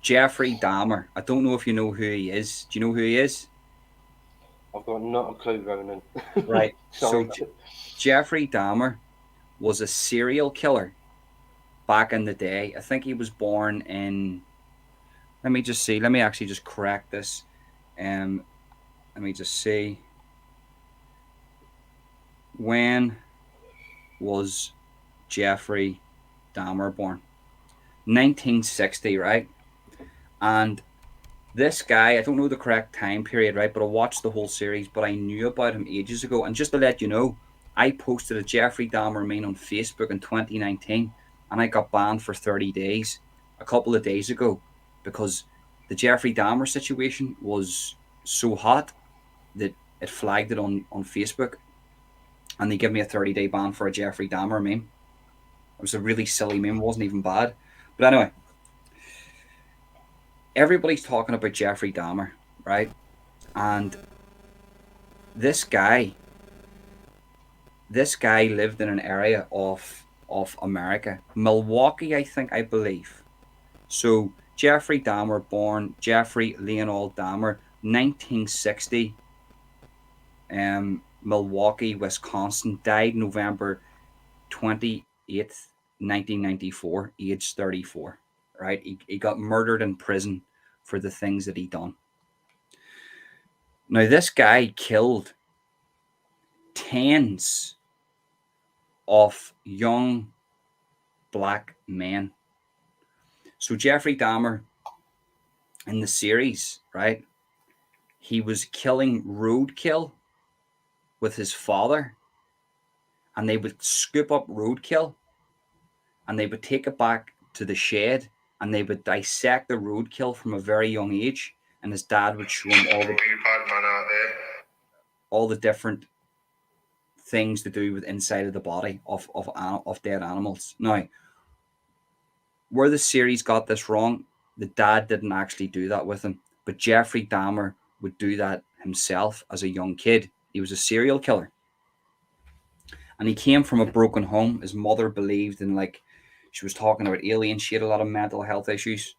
Jeffrey Dahmer. I don't know if you know who he is. Do you know who he is? I've got not a clue, Ronan. Right. So Sorry. Jeffrey Dahmer was a serial killer back in the day. I think he was born in. Let me just see. Let me actually just correct this. Um, Let me just see. When was Jeffrey Dahmer born? 1960, right? And this guy, I don't know the correct time period, right? But I watched the whole series, but I knew about him ages ago. And just to let you know, I posted a Jeffrey Dahmer meme on Facebook in 2019, and I got banned for 30 days a couple of days ago because the Jeffrey Dahmer situation was so hot that it flagged it on Facebook, and they gave me a 30-day ban for a Jeffrey Dahmer meme. It was a really silly meme, it wasn't even bad. But anyway, everybody's talking about Jeffrey Dahmer, right? And this guy this guy lived in an area of America, Milwaukee, I believe. So Jeffrey Dahmer, born Jeffrey Leonard Dahmer, 1960, Milwaukee, Wisconsin, died November 28th, 1994, age 34. Right, he got murdered in prison for the things that he done. Now this guy killed tens of young black men. So Jeffrey Dahmer in the series, right? He was killing roadkill with his father, and they would scoop up roadkill and they would take it back to the shed and they would dissect the roadkill from a very young age. And his dad would show him all the different things to do with inside of the body of dead animals. Now, where the series got this wrong, the dad didn't actually do that with him, but Jeffrey Dahmer would do that himself as a young kid. He was a serial killer, and he came from a broken home. His mother believed in, like, she was talking about aliens. She had a lot of mental health issues.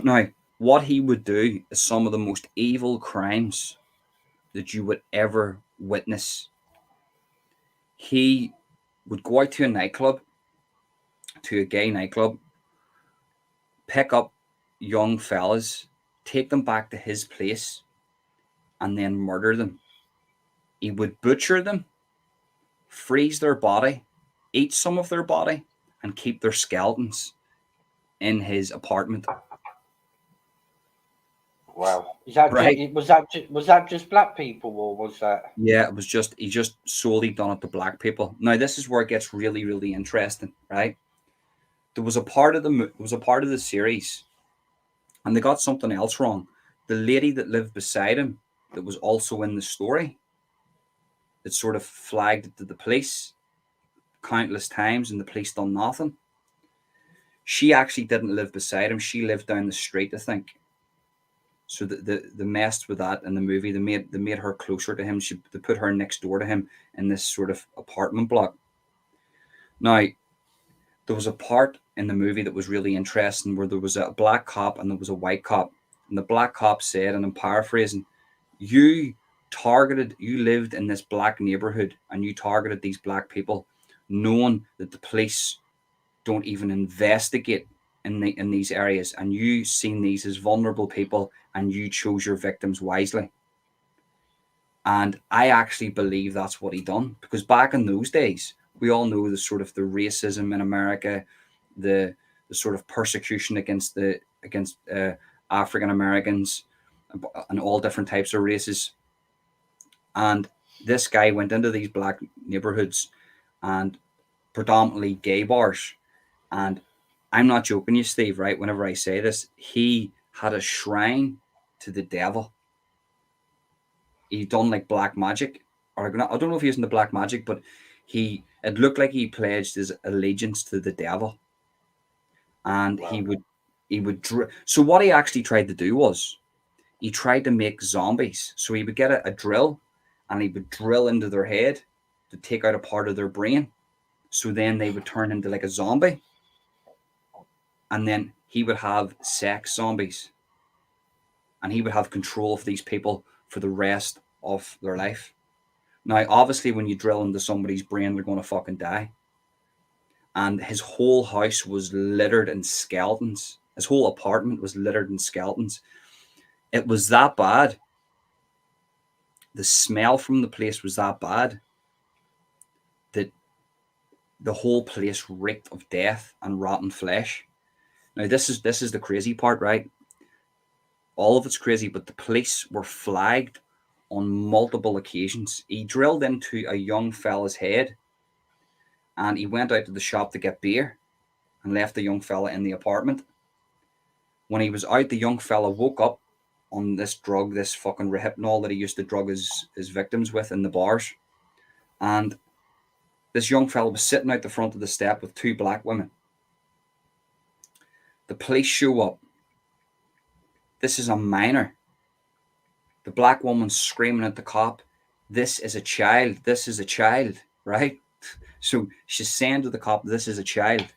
Now, what he would do is some of the most evil crimes that you would ever witness. He would go out to a nightclub, to a gay nightclub, pick up young fellas, take them back to his place, and then murder them. He would butcher them, freeze their body, eat some of their body, and keep their skeletons in his apartment. Wow. Is that Right? was that just black people, or was that? Yeah, it was just he just solely done it to black people. Now this is where it gets really, really interesting, right? There was a part of the series, and they got something else wrong. The lady that lived beside him, that was also in the story, that sort of flagged it to the police countless times, and the police done nothing. She actually didn't live beside him. She lived down the street, I think. So the messed with that in the movie. They made her closer to him. They put her next door to him in this sort of apartment block. Now, there was a part in the movie that was really interesting where there was a black cop and there was a white cop. And the black cop said, and I'm paraphrasing, you you lived in this black neighborhood and you targeted these black people, knowing that the police don't even investigate in these areas, and you seen these as vulnerable people and you chose your victims wisely. And I actually believe that's what he done, because back in those days, we all know the sort of the racism in America, the the sort of persecution against African Americans and all different types of races. And this guy went into these black neighborhoods and predominantly gay bars. And I'm not joking you, Steve, right? Whenever I say this, he had a shrine to the devil. He done like black magic, or I don't know if he was into black magic, but it looked like he pledged his allegiance to the devil, and Wow. so what he actually tried to do was he tried to make zombies. So he would get a drill, and he would drill into their head to take out a part of their brain, so then they would turn into like a zombie. and then he would have sex zombies, and he would have control of these people for the rest of their life. Now, obviously, when you drill into somebody's brain, they're going to fucking die. And his whole house was littered in skeletons. His whole apartment was littered in skeletons. It was that bad. The smell from the place was that bad that the whole place reeked of death and rotten flesh. Now, this is the crazy part, right? All of it's crazy, but the police were flagged on multiple occasions. He drilled into a young fella's head, and he went out to the shop to get beer and left the young fella in the apartment. When he was out, the young fella woke up on this drug, this fucking Rehypnol that he used to drug his victims with in the bars. And this young fella was sitting out the front of the step with two black women. The police show up. This is a minor. The black woman's screaming at the cop, "This is a child. This is a child," right? So she's saying to the cop, "This is a child."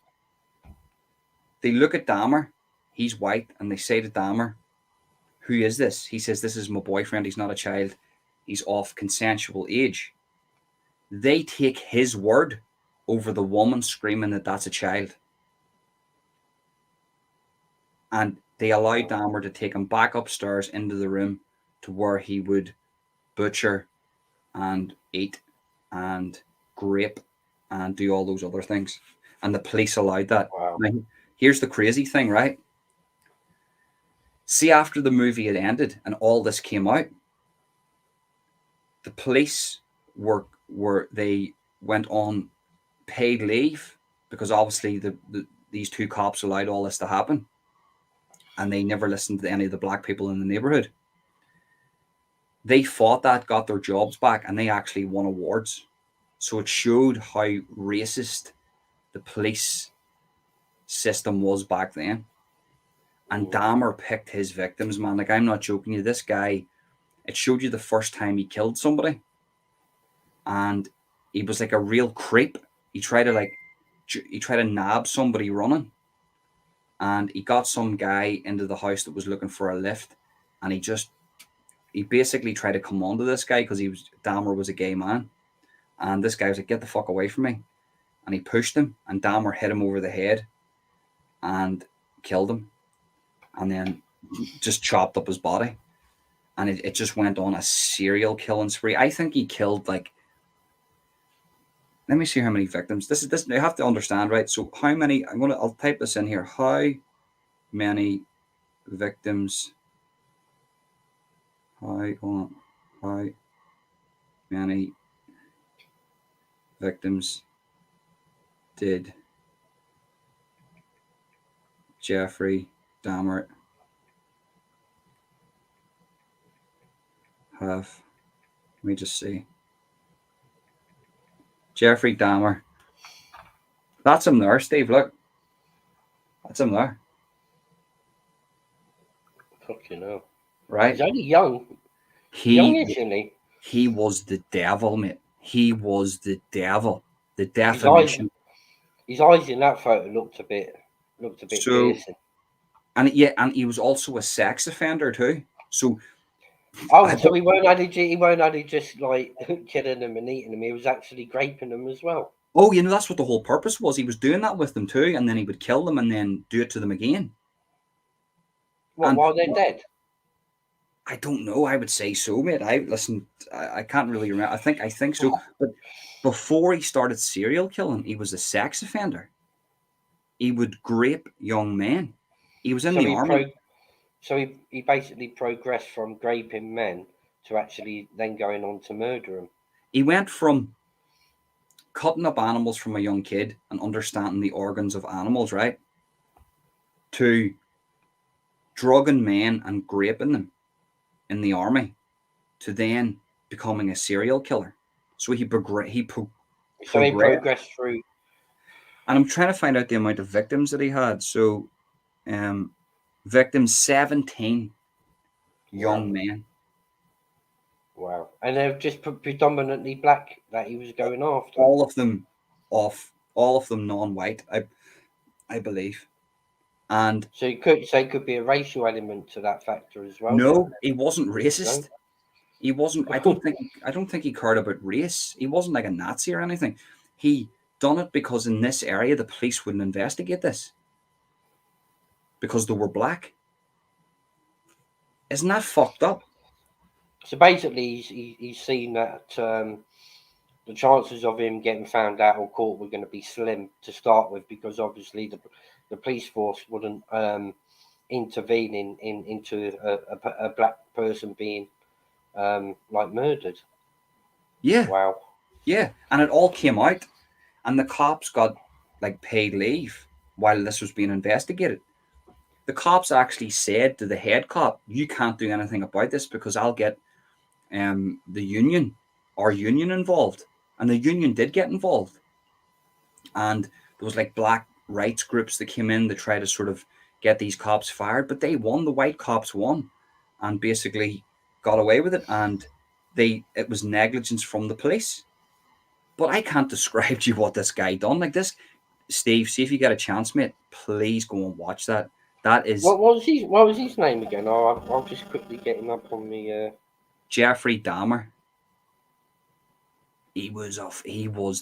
They look at Dahmer. He's white, and they say to Dahmer, "Who is this?" He says, "This is my boyfriend. He's not a child. He's of consensual age." They take his word over the woman screaming that that's a child. And they allow Dahmer to take him back upstairs into the room to where he would butcher and eat and grape and do all those other things. And the police allowed that. Wow. Now, here's the crazy thing, right? See, after the movie had ended and all this came out, the police they went on paid leave because obviously these two cops allowed all this to happen, and they never listened to any of the black people in the neighborhood. They fought that, got their jobs back, and they actually won awards. So it showed how racist the police system was back then. And Dahmer picked his victims, man. Like, I'm not joking you. This guy, it showed you the first time he killed somebody. And he was like a real creep. He tried to nab somebody running. And he got some guy into the house that was looking for a lift. And he basically tried to come on to this guy because Dahmer was a gay man. And this guy was like, "Get the fuck away from me." And he pushed him, and Dahmer hit him over the head and killed him. And then just chopped up his body. And it just went on a serial killing spree. I think he killed, like, let me see how many victims. This you have to understand, right? So how many, I'll type this in here. How many victims, how many victims did Jeffrey Dahmer have? Let me just see. Jeffrey Dahmer. That's him there, Steve. Look. That's him there. Fucking hell. Right? He's only young. Young, isn't he? He was the devil, mate. He was the devil. The definition. His eyes in that photo looked a bit piercing. And he was also a sex offender too. So so he won't only just like killing them and eating them, he was actually raping them as well. Oh, that's what the whole purpose was. He was doing that with them too, and then he would kill them and then do it to them again. While they're dead? I don't know. I would say so, mate. I can't really remember. I think so. But before he started serial killing, he was a sex offender. He would grape young men. He was in the army. So he basically progressed from raping men to actually then going on to murder them. He went from cutting up animals from a young kid and understanding the organs of animals, right, to drugging men and graping them in the army, to then becoming a serial killer. So he progressed through. And I'm trying to find out the amount of victims that he had. So, victims 17 young men. Wow. And they're just predominantly black that he was going after. All of them non-white, I believe. And So it could be a racial element to that factor as well. Then, no, he wasn't no. racist. He wasn't. I don't think he cared about race. He wasn't like a Nazi or anything. He done it because in this area the police wouldn't investigate this because they were black. Isn't that fucked up? So basically, he's seen that the chances of him getting found out or caught were going to be slim to start with, because obviously the police force wouldn't intervene into a black person being like murdered. Yeah, Wow. yeah. And it all came out, and the cops got like paid leave while this was being investigated. The cops actually said to the head cop, "You can't do anything about this because I'll get the union, our union involved." And the union did get involved, and there was like black rights groups that came in to try to sort of get these cops fired, but they won. The white cops won, and basically got away with it. And it was negligence from the police. But I can't describe to you what this guy done. Like this, Steve. See if you get a chance, mate. Please go and watch that. That is What was his name again? I'll just quickly get him up on the. Jeffrey Dahmer. He was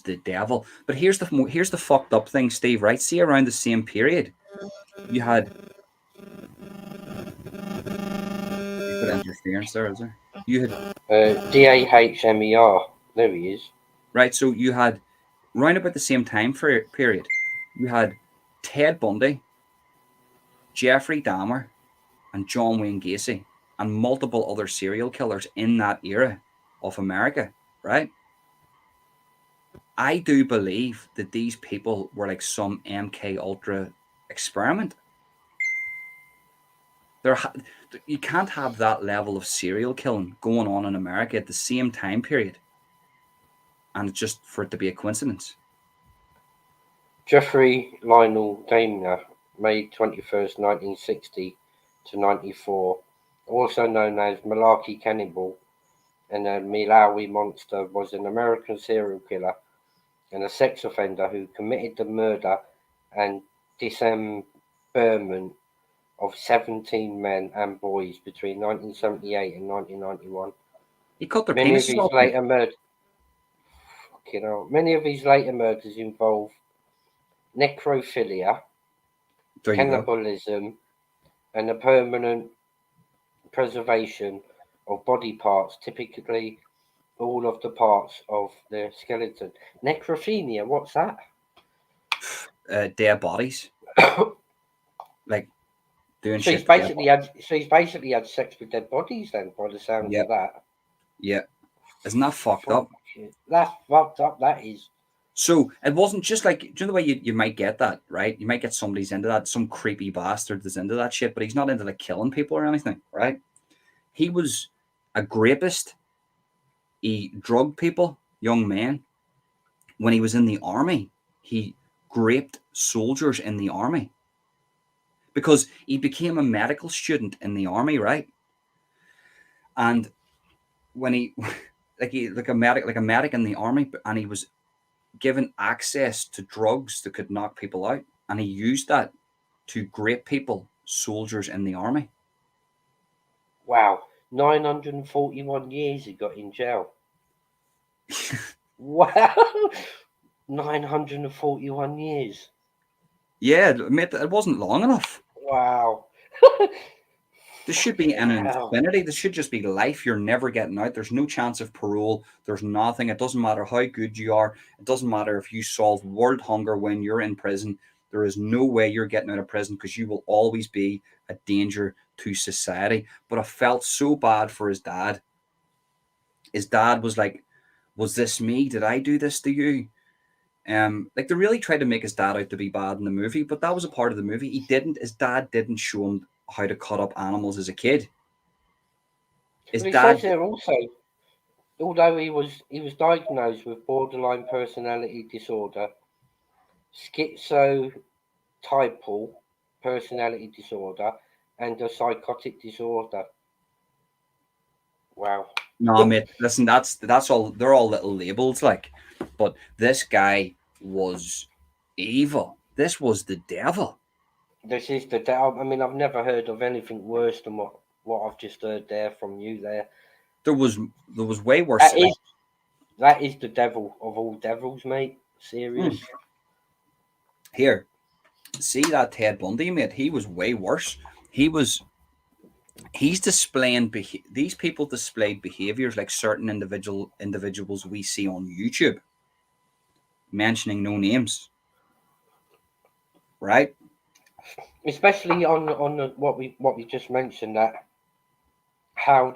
the devil. But here's the fucked up thing, Steve. Right? See, around the same period, you had a bit of interference there, is there? You had Dahmer. There he is. right. So you had round about the same time period, you had Ted Bundy, Jeffrey Dahmer, and John Wayne Gacy, and multiple other serial killers in that era of America. Right? I do believe that these people were like some MK Ultra experiment. There, you can't have that level of serial killing going on in America at the same time period, and just for it to be a coincidence. Jeffrey Lionel Dahmer, May 21st, 1960 to 94, also known as Malarkey Cannibal and a Malawi Monster, was an American serial killer and a sex offender who committed the murder and dismemberment of 17 men and boys between 1978 and 1991. He cut their Many of penises his off. later murders, many of his later murders involve necrophilia, There you go. cannibalism, and the permanent preservation of body parts, typically all of the parts of the skeleton. Necrophilia, what's that? Dead bodies, like doing So he's shit to dead basically bodies. had sex with dead bodies then, by the sounds of Yep, that. yeah. Isn't that fucked Fuck up? shit. That's fucked up. That is. So it wasn't just like, do you know the way you might get that, right? You might get somebody's into that, some creepy bastard that's into that shit, but he's not into like killing people or anything, right? He was a grapist. He drugged people, young men. When he was in the army, he raped soldiers in the army because he became a medical student in the army, right? And when he like a medic in the army, and he was given access to drugs that could knock people out, and he used that to grape people, soldiers in the army. Wow. 941 years he got in jail. Wow. 941 years. Yeah, mate, it wasn't long enough. Wow. This should be an Hell. infinity. This should just be life. You're never getting out. There's no chance of parole. There's nothing. It doesn't matter how good you are. It doesn't matter if you solve world hunger when you're in prison. There is no way you're getting out of prison because you will always be a danger to society. But I felt so bad for his dad. His dad was like, "Was this me? Did I do this to you?" Like they really tried to make his dad out to be bad in the movie, but that was a part of the movie. He didn't. His dad didn't show him how to cut up animals as a kid. His But it says dad, here also, although he was diagnosed with borderline personality disorder, schizotypal personality disorder, and a psychotic disorder. Wow. no, mate. Listen, that's all. They're all little labels, like. But this guy was evil. This was the devil. this is the. I mean, I've never heard of anything worse than what I've just heard there from you. There was way worse. That is that is the devil of all devils, mate. Serious. Here, see that Ted Bundy, mate? He was way worse. He was he's displaying these people displayed behaviors like certain individuals we see on YouTube, mentioning no names, right? Especially on what we just mentioned, that how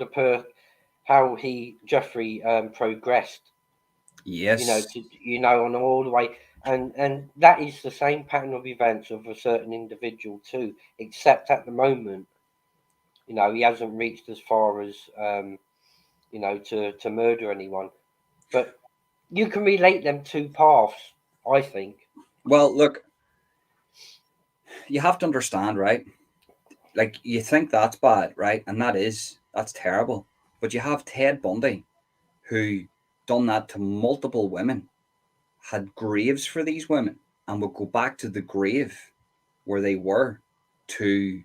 how Jeffrey progressed, Yes. on all the way, and that is the same pattern of events of a certain individual too, except at the moment, he hasn't reached as far as to murder anyone, but you can relate them two paths, I think. Well, look, you have to understand, right? Like you think that's bad, right? And that's terrible. But you have Ted Bundy, who done that to multiple women, had graves for these women, and would go back to the grave where they were to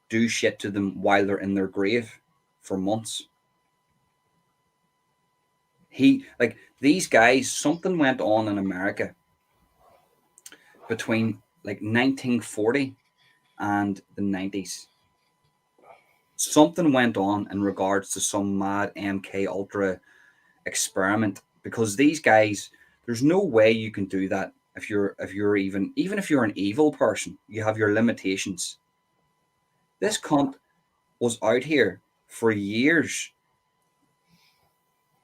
do shit to them while they're in their grave for months. These guys, something went on in America between like 1940 and the 90s. Something went on in regards to some mad MK Ultra experiment, because these guys, there's no way you can do that if you're even if you're an evil person, you have your limitations. This cunt was out here for years.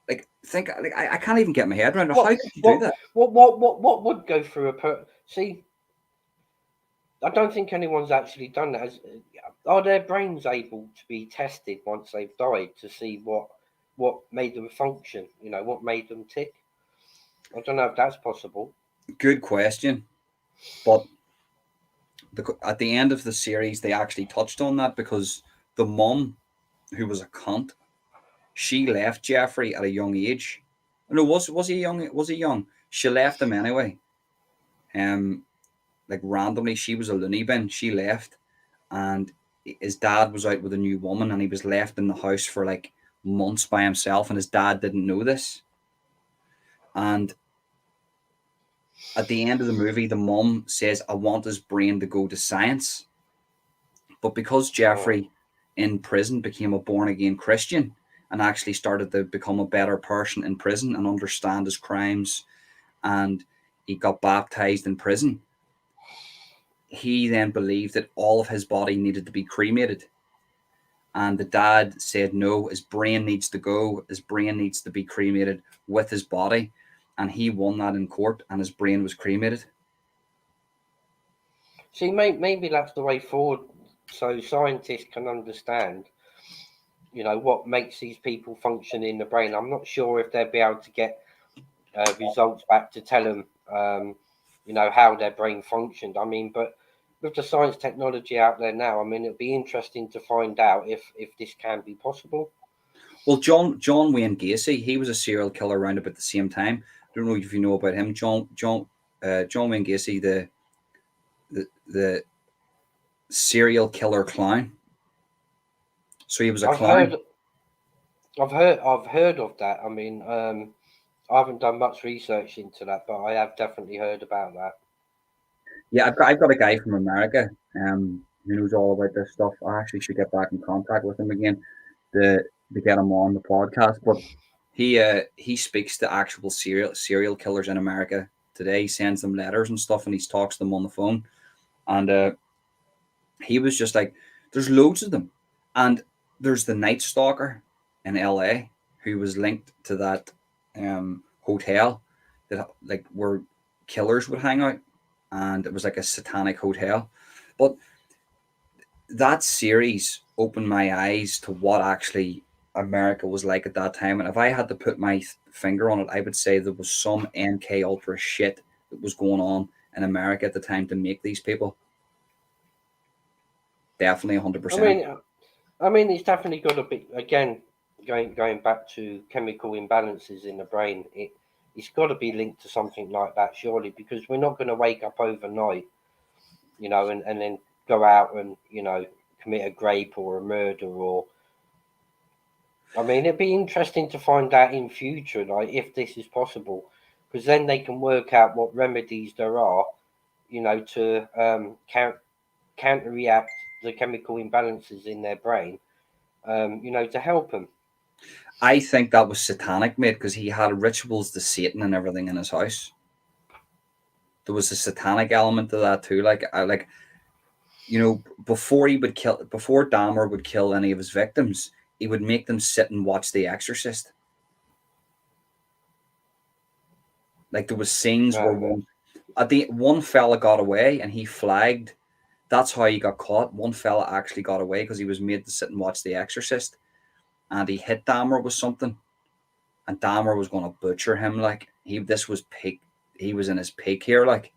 Like think like I can't even get my head around it. How What could you do what that? what would go through see? I don't think anyone's actually done that. Are their brains able to be tested once they've died to see what made them function? What made them tick? I don't know if that's possible. Good question. But at the end of the series, they actually touched on that, because the mum, who was a cunt, she left Jeffrey at a young age. No, was he young? Was he young? She left him anyway. Um, like randomly, she was a loony bin. She left, and his dad was out with a new woman, and he was left in the house for like months by himself, and his dad didn't know this. And at the end of the movie, the mum says, "I want his brain to go to science." But because Oh. Jeffrey in prison became a born again Christian and actually started to become a better person in prison and understand his crimes, and he got baptized in prison, he then believed that all of his body needed to be cremated. And the dad said, no, his brain needs to go, his brain needs to be cremated with his body. And he won that in court, and his brain was cremated. See, maybe that's the way forward, so scientists can understand, what makes these people function in the brain. I'm not sure if they'll be able to get results back to tell them, how their brain functioned. I mean, but with the science technology out there now, I mean, it'd be interesting to find out if this can be possible. Well, John Wayne Gacy, he was a serial killer around about the same time. I don't know if you know about him. John Wayne Gacy, the serial killer clown. So he was a I've clown. heard, I've heard of that. I mean, I haven't done much research into that, but I have definitely heard about that. Yeah, I've got a guy from America who knows all about this stuff. I actually should get back in contact with him again to get him on the podcast. But he speaks to actual serial killers in America today. He sends them letters and stuff, and he talks to them on the phone. And he was just like, there's loads of them, and there's the Night Stalker in L.A. who was linked to that hotel that like where killers would hang out, and it was like a satanic hotel. But that series opened my eyes to what actually America was like at that time. And if I had to put my finger on it, I would say there was some MK Ultra shit that was going on in America at the time to make these people. Definitely 100%. I mean, it's definitely got to be, again, going back to chemical imbalances in the brain. It's got to be linked to something like that, surely, because we're not going to wake up overnight and then go out and commit a rape or a murder. Or I mean, it'd be interesting to find out in future, like if this is possible, because then they can work out what remedies there are, to counter-react the chemical imbalances in their brain, to help them. I think that was satanic, mate, because he had rituals to Satan and everything in his house. There was a satanic element to that too. Before Dahmer would kill any of his victims, he would make them sit and watch The Exorcist. Like there was scenes where one fella got away and he flagged. That's how he got caught. One fella actually got away because he was made to sit and watch The Exorcist, and he hit Dahmer with something, and Dahmer was going to butcher him. Like this was peak. He was in his peak here, like,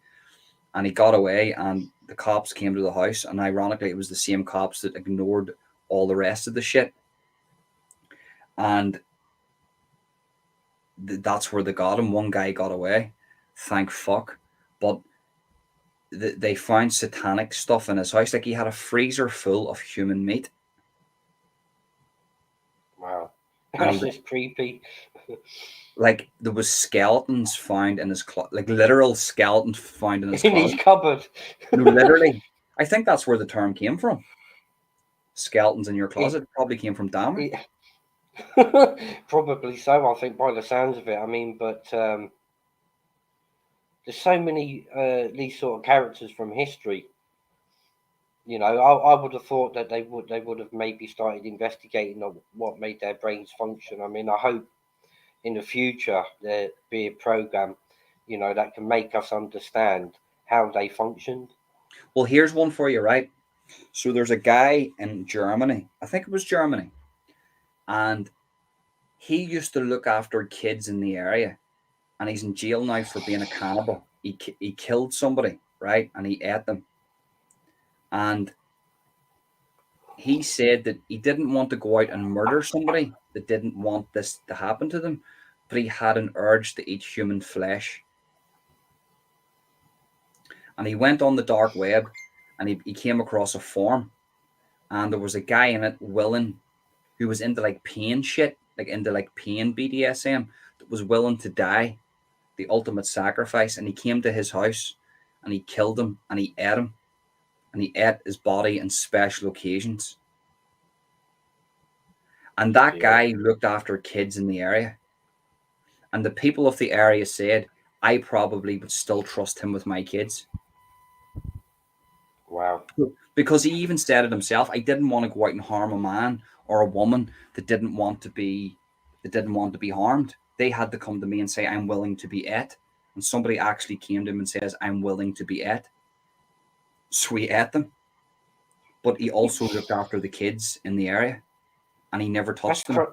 and he got away, and the cops came to the house, and ironically, it was the same cops that ignored all the rest of the shit, and that's where they got him. One guy got away, thank fuck, but they found satanic stuff in his house. Like he had a freezer full of human meat. Wow, that's just creepy. Like there was skeletons found in his closet, like literal skeletons found in his cupboard. No, literally. I think that's where the term came from. Skeletons in your closet probably came from Dahmer. Probably so. I think by the sounds of it. I mean, but there's so many these sort of characters from history. I would have thought that they would have maybe started investigating on what made their brains function. I mean, I hope in the future there be a program, that can make us understand how they functioned. Well, here's one for you, right? So there's a guy in Germany, I think it was Germany, and he used to look after kids in the area, and he's in jail now for being a cannibal. He killed somebody, right, and he ate them, and he said that he didn't want to go out and murder somebody that didn't want this to happen to them, but he had an urge to eat human flesh. And he went on the dark web, and he came across a forum, and there was a guy in it willing, who was into like pain shit, like into like pain BDSM, that was willing to die, the ultimate sacrifice. And he came to his house, and he killed him, and he ate him, and he ate his body in special occasions. And that guy looked after kids in the area. And the people of the area said, I probably would still trust him with my kids. Wow. Because he even said it himself, I didn't want to go out and harm a man or a woman that didn't want to be harmed. They had to come to me and say, I'm willing to be ate. And somebody actually came to him and says, I'm willing to be ate. So he ate them. But he also looked after the kids in the area, and he never touched them.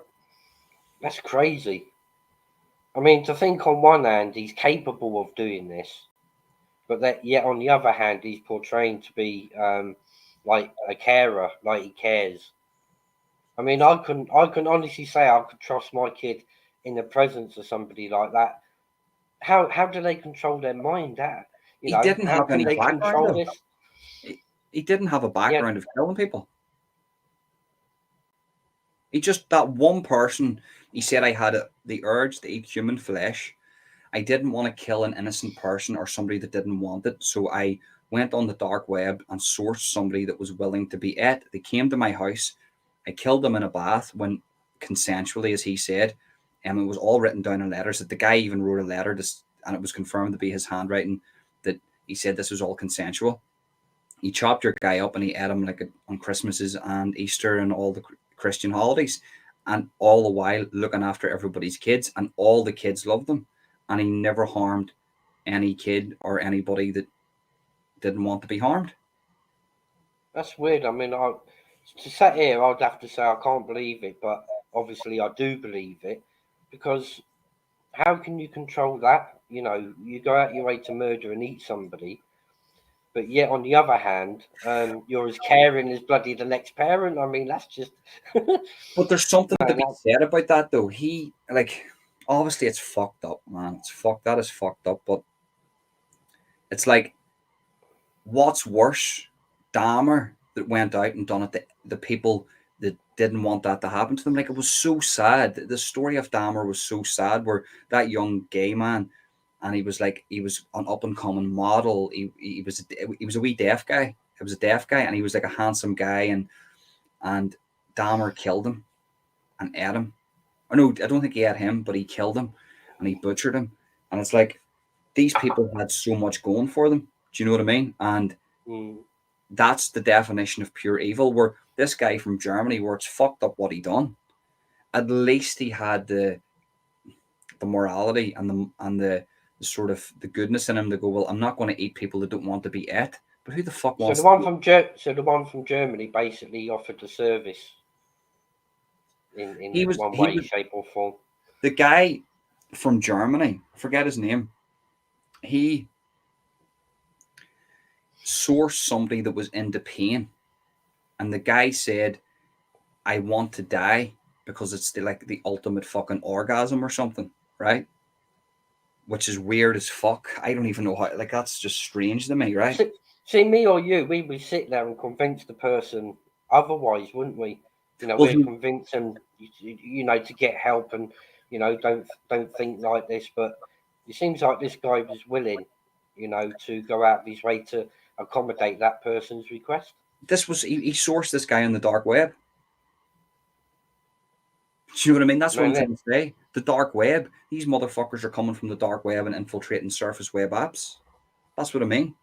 That's crazy. I mean, to think on one hand, he's capable of doing this, but that yet on the other hand, he's portraying to be like a carer, like he cares. I mean, I can honestly say I could trust my kid in the presence of somebody like that. How do they control their mind? He didn't have any background. He didn't have a background of killing people. He just, that one person, he said, I had the urge to eat human flesh. I didn't want to kill an innocent person or somebody that didn't want it. So I went on the dark web and sourced somebody that was willing to be ate. They came to my house. I killed them in a bath, when consensually, as he said. And it was all written down in letters, that the guy even wrote a letter and it was confirmed to be his handwriting, that he said this was all consensual. He chopped your guy up and he ate him like on Christmases and Easter and all the Christian holidays, and all the while looking after everybody's kids, and all the kids loved him, and he never harmed any kid or anybody that didn't want to be harmed. That's weird. I mean, to sit here, I'd have to say I can't believe it, but obviously I do believe it, because how can you control that? You go out your way to murder and eat somebody, but yet on the other hand, you're as caring as bloody the next parent. I mean, that's just. But there's something to be said about that, though. He, like, obviously it's fucked up, man. That is fucked up. But it's like, What's worse, Dahmer that went out and done it, the people that didn't want that to happen to them. Like, it was so sad. The story of Dahmer was so sad, where that young gay man, and he was like, he was an up and coming model. He was a wee deaf guy. He was a deaf guy, and he was like a handsome guy, and Dahmer killed him and ate him. Or no, I don't think he ate him, but he killed him and he butchered him. And it's like, these people had so much going for them. Do you know what I mean? And Mm. that's the definition of pure evil. Where this guy from Germany, where it's fucked up what he done, at least he had the morality and the sort of the goodness in him to go, well, I'm not going to eat people that don't want to be ate. But who the fuck So wants the to one be? from so the one from Germany basically offered the service He in was one he way, was shape, or form. the guy from Germany. I forget his name. He sourced somebody that was into pain, and the guy said, "I want to die because it's like the ultimate fucking orgasm or something," right? Which is weird as fuck. I don't even know how. Like, that's just strange to me, right? See, me or you, we would sit there and convince the person otherwise, wouldn't we? You know, Well, we're convincing you know, to get help and don't think like this. But it seems like this guy was willing, you know, to go out of his way to accommodate that person's request. he sourced this guy on the dark web. Do you know what I mean? That's what I'm Man, trying to say. The dark web. These motherfuckers are coming from the dark web and infiltrating surface web apps. That's what I mean.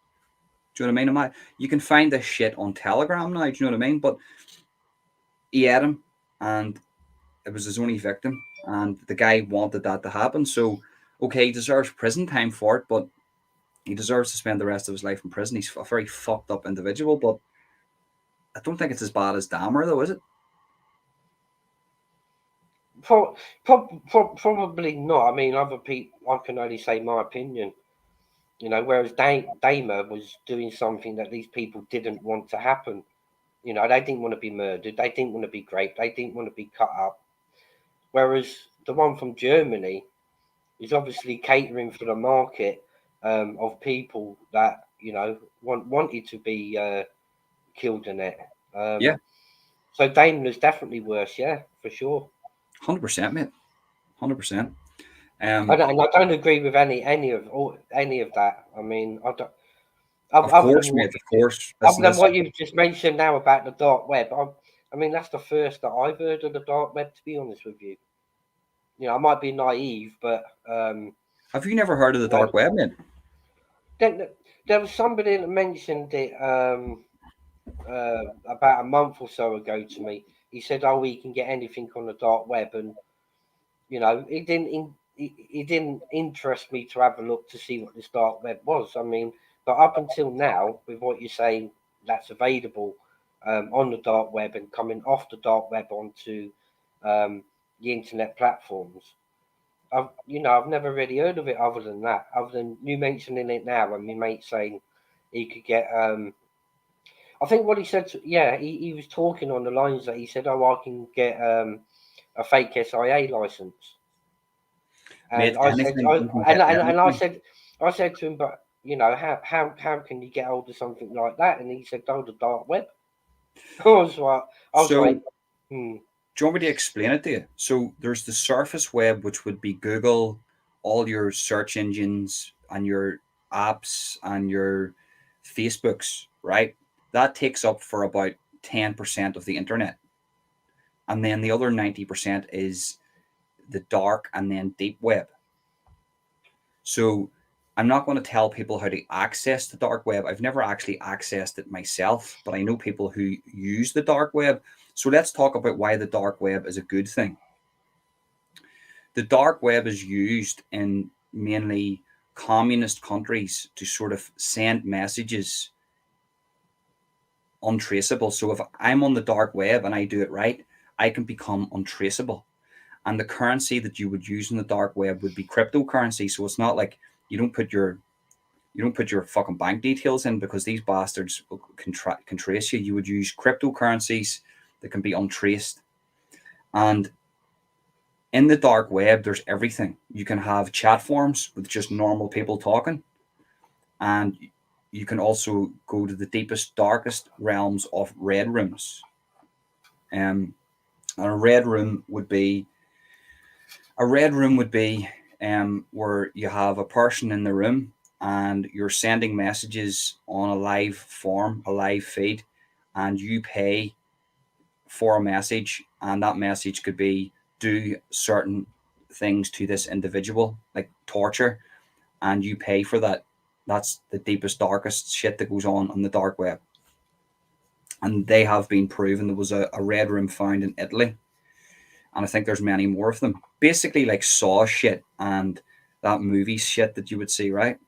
Do you know what I mean? You can find this shit on Telegram now. Do you know what I mean? But he had him, and it was his only victim, and the guy wanted that to happen. So, okay, he deserves prison time for it, but he deserves to spend the rest of his life in prison. He's a very fucked up individual, but I don't think it's as bad as Dahmer, though, is it? probably not. I mean, other people, I can only say my opinion. You know, whereas Damer was doing something that these people didn't want to happen. You know, they didn't want to be murdered. They didn't want to be raped. They didn't want to be cut up. Whereas the one from Germany is obviously catering for the market of people that wanted to be killed in it. Yeah, So Daimler's definitely worse, yeah, for sure. 100%, mate. 100%. And I don't agree with any of that. I mean, I don't. Of Other course, than what mate. Of course. other Listen, than listen. what you've just mentioned now about the dark web, I mean that's the first that I've heard of the dark web. To be honest with you, you know, I might be naive, but Have you never heard of the you know, dark web, mate? then there was somebody that mentioned it about a month or so ago to me. He said, "Oh, we can get anything on the dark web," and you know, it didn't interest me to have a look to see what this dark web was. I mean, but up until now, with what you're saying, that's available on the dark web and coming off the dark web onto the internet platforms. I've never really heard of it other than that, other than you mentioning it now, and my mate saying he could get. I think what he said, yeah, he was talking on the lines that he said, "Oh, I can get a fake SIA license." And Mate, I said, anything, you can get and anything. I said to him, but you know, how can you get hold of something like that? And he said, oh, the dark web. I was So, like, hmm, do you want me to explain it to you? So, there's the surface web, which would be Google, all your search engines, and your apps, and your Facebooks, right? That takes up for about 10% of the internet. And then the other 90% is the dark and then deep web. So I'm not going to tell people how to access the dark web. I've never actually accessed it myself, but I know people who use the dark web. So let's talk about why the dark web is a good thing. The dark web is used in mainly communist countries to sort of send messages untraceable. So if I'm on the dark web and I do it right, I can become untraceable. And the currency that you would use in the dark web would be cryptocurrency. So it's not like you don't put your fucking bank details in, because these bastards can trace you. You would use cryptocurrencies that can be untraced. And in the dark web, there's everything. You can have chat forums with just normal people talking, and you can also go to the deepest, darkest realms of red rooms. And a red room would be a red room would be where you have a person in the room and you're sending messages on a live form, a live feed, and you pay for a message, and that message could be do certain things to this individual, like torture, and you pay for that. That's the deepest, darkest shit that goes on the dark web. And they have been proven. There was a red room found in Italy, and I think there's many more of them. Basically, like Saw shit and that movie shit that you would see, right?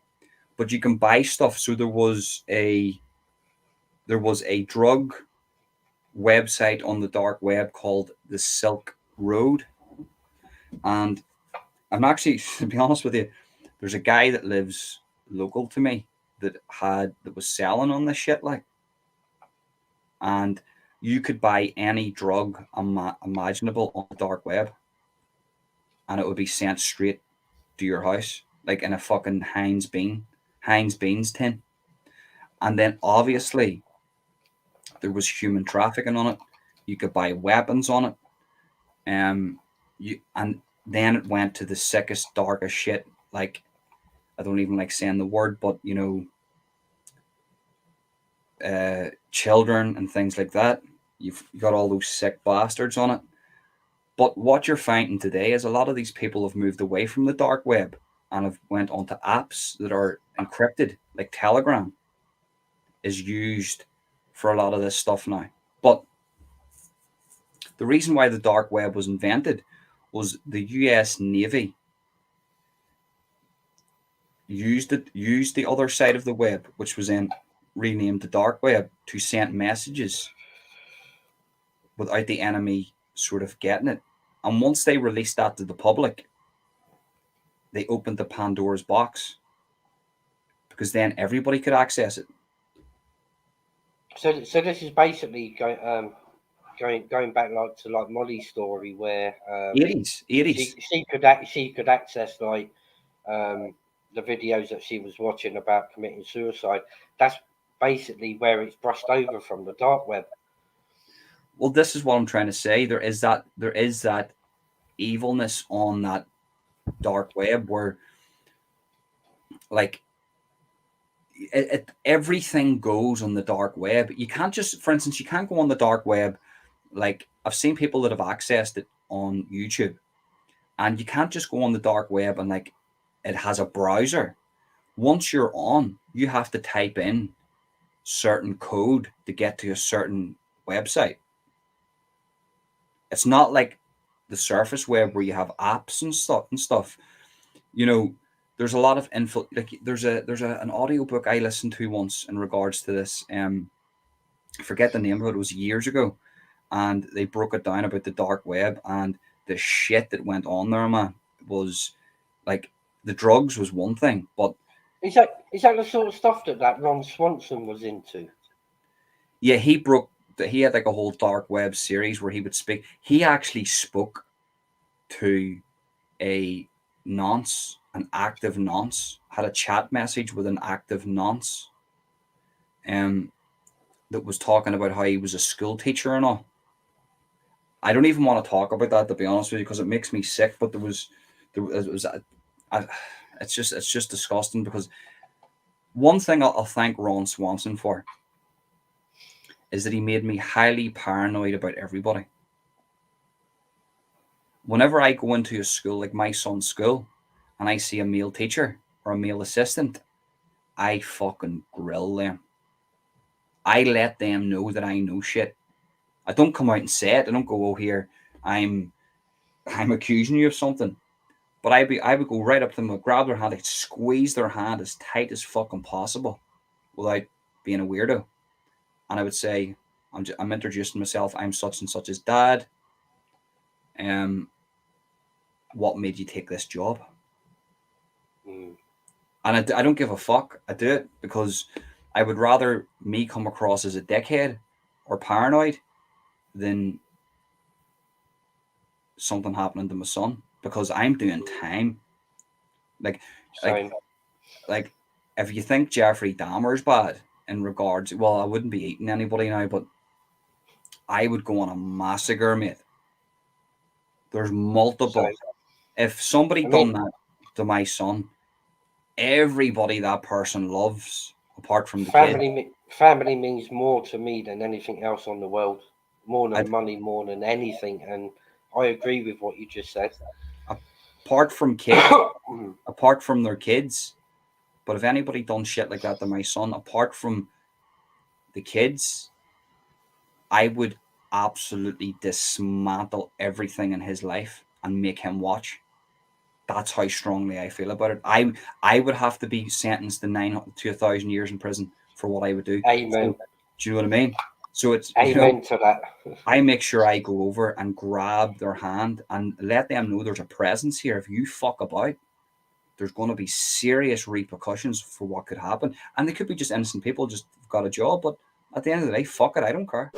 But you can buy stuff. So there was a drug website on the dark web called the Silk Road, and I'm actually, to be honest with you, there's a guy that lives local to me that was selling on this shit, like, and you could buy any drug imaginable on the dark web, and it would be sent straight to your house, like in a fucking Heinz beans tin. And then obviously there was human trafficking on it. You could buy weapons on it. And then it went to the sickest, darkest shit. Like, I don't even like saying the word, but children and things like that. You've got all those sick bastards on it. But what you're finding today is a lot of these people have moved away from the dark web and have went onto apps that are encrypted, like Telegram is used for a lot of this stuff now. But the reason why the dark web was invented was the US Navy used the other side of the web, which was then renamed the dark web, to send messages without the enemy sort of getting it. And once they released that to the public, they opened the Pandora's box, because then everybody could access it. So this is basically going back like Molly's story, where 80s, 80s. she could access like the videos that she was watching about committing suicide. That's basically where it's brushed over from the dark web. Well, this is what I'm trying to say. There is that evilness on that dark web where, like, everything goes on the dark web. You can't just, for instance, you can't go on the dark web. Like, I've seen people that have accessed it on YouTube, and you can't just go on the dark web and, like, it has a browser. Once you're on, you have to type in certain code to get to a certain website. It's not like the surface web where you have apps and stuff. You know, there's a lot of info. Like, an audiobook I listened to once in regards to this. I forget the name of it. It was years ago, and they broke it down about the dark web and the shit that went on there. Man, was like, the drugs was one thing, but Is that the sort of stuff that Ron Swanson was into? yeah, he had like a whole dark web series where he would speak. He actually spoke to a an active nonce, had a chat message with an active nonce, um, that was talking about how he was a school teacher and all. I don't even want to talk about that, to be honest with you, because it makes me sick. But I, it's just disgusting, because one thing I'll thank Ron Swanson for is that he made me highly paranoid about everybody. Whenever I go into a school, like my son's school, and I see a male teacher or a male assistant, I fucking grill them. I let them know that I know shit. I don't come out and say it. I don't go, "Oh, here, I'm I'm accusing you of something." But I would go right up to them, grab their hand, I'd squeeze their hand as tight as fucking possible, without being a weirdo, and I would say, I'm introducing myself. I'm such and such's dad. Um, what made you take this job? Mm. And I don't give a fuck. I do it because I would rather me come across as a dickhead or paranoid than something happening to my son, because I'm doing time. Like, like, Same. like if you think Jeffrey Dahmer's bad in regards, well, I wouldn't be eating anybody now, but I would go on a massacre, mate. There's So multiple. If somebody I done mean, that to my son, everybody that person loves, apart from the kid, family means more to me than anything else on the world, more than I'd, money, more than anything. And I agree with what you just said. apart from kids, apart from their kids. But if anybody done shit like that to my son, apart from the kids, I would absolutely dismantle everything in his life and make him watch. That's how strongly I feel about it. I would have to be sentenced to 1,000 years in prison for what I would do. Amen. So, do you know what I mean? So it's Amen to that. I make sure I go over and grab their hand and let them know there's a presence here. If you fuck about, there's going to be serious repercussions for what could happen. And they could be just innocent people just got a job. But at the end of the day, fuck it, I don't care.